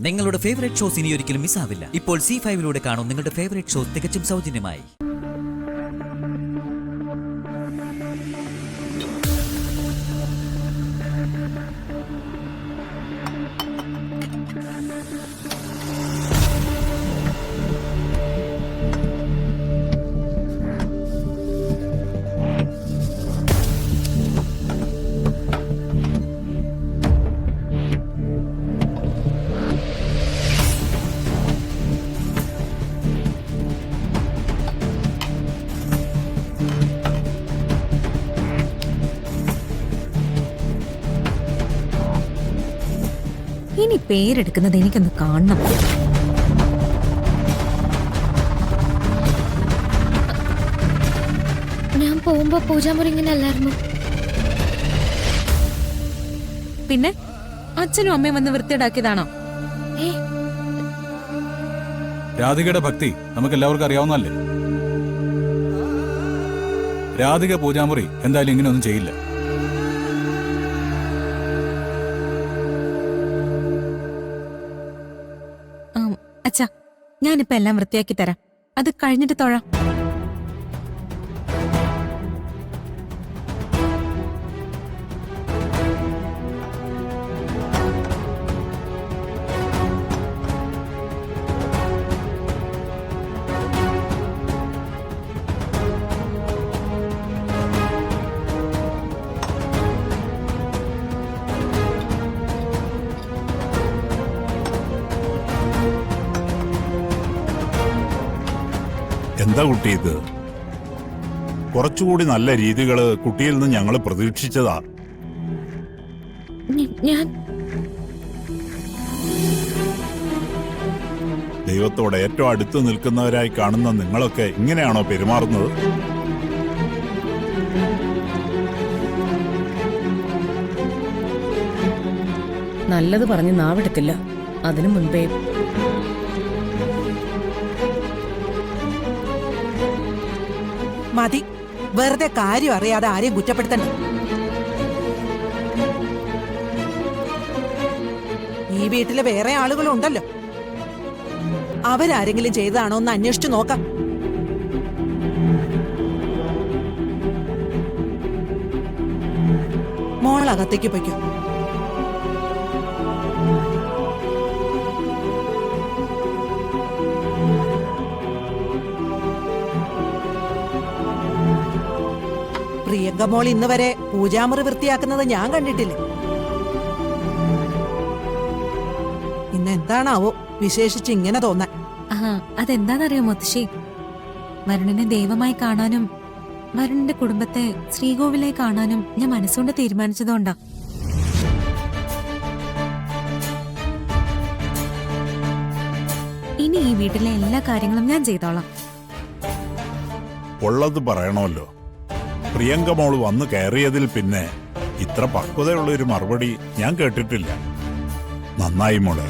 നിങ്ങളുടെ favourite shows ഇനി ഒരിക്കലും മിസ്സാവില്ല. ഇപ്പോൾ C5 കാണും നിങ്ങളുടെ ഫേവറേറ്റ് ഷോസ് തികച്ചും സൗജന്യമായി. ഇനി പേരെടുക്കുന്നത് എനിക്കൊന്ന് കാണണം. ഞാൻ പോകുമ്പോ പൂജാമുറി ഇങ്ങനെ അല്ലായിരുന്നു. പിന്നെ അച്ഛനും അമ്മയും വന്ന് വൃത്തിയിടാക്കിയതാണോ? രാധികയുടെ ഭക്തി നമുക്ക് എല്ലാവർക്കും അറിയാവുന്നല്ലേ. രാധിക പൂജാമുറി എന്തായാലും ഇങ്ങനെയൊന്നും ചെയ്യില്ല. അച്ഛാ, ഞാനിപ്പോ എല്ലാം വൃത്തിയാക്കി തരാം. അത് കഴിഞ്ഞിട്ട് തൊഴാം. എന്താ കുട്ടി ഇത്? കുറച്ചുകൂടി നല്ല രീതികള് കുട്ടിയിൽ നിന്ന് ഞങ്ങൾ പ്രതീക്ഷിച്ചതാ. ഞാൻ ദൈവത്തോട് ഏറ്റവും അടുത്ത് നിൽക്കുന്നവരായി കാണുന്ന നിങ്ങളൊക്കെ ഇങ്ങനെയാണോ പെരുമാറുന്നത്? നല്ലത് പറഞ്ഞ് നാവെടുത്തില്ല. അതിനു മുൻപേ മതി, വെറുതെ കാര്യം അറിയാതെ ആരെയും കുറ്റപ്പെടുത്തണ്ട. ഈ വീട്ടില് വേറെ ആളുകളുണ്ടല്ലോ, അവരാരെങ്കിലും ചെയ്തതാണോ എന്ന് അന്വേഷിച്ചു നോക്കാം. മോളകത്തേക്ക് പൊയ്ക്കോ. പ്രിയങ്ക മോൾ ഇന്ന് വരെ പൂജാമുറി വൃത്തിയാക്കുന്നത് ഞാൻ കണ്ടിട്ടില്ല. ഇന്ന് എന്താണാവോ വിശേഷിച്ച് ഇങ്ങനെ തോന്നാൻ? അതെന്താണെന്നറിയോ മുത്തശ്ശി? വരുണിനെ ദൈവമായി കാണാനും വരുണിന്റെ കുടുംബത്തെ ശ്രീകോവിലായി കാണാനും ഞാൻ മനസ്സുകൊണ്ട് തീരുമാനിച്ചതുകൊണ്ടാ. ഇനി ഈ വീട്ടിലെ എല്ലാ കാര്യങ്ങളും ഞാൻ ചെയ്തോളാം. ഉള്ളത് പറയണമല്ലോ. പ്രിയങ്ക മോള് വന്ന് കയറിയതിൽ പിന്നെ ഇത്ര പക്വതയുള്ള ഒരു മറുപടി ഞാൻ കേട്ടിട്ടില്ല. നന്നായി മോളെ.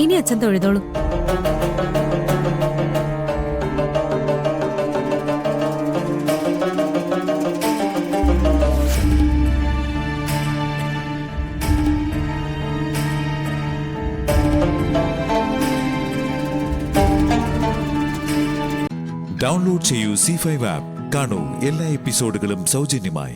ഇനി അച്ഛൻ തൊഴുതോളൂ. ഡൗൺലോഡ് ചെയ്യൂ C5 ആപ്പ്. കാണൂ എല്ലാ എപ്പിസോഡുകളും സൗജന്യമായി.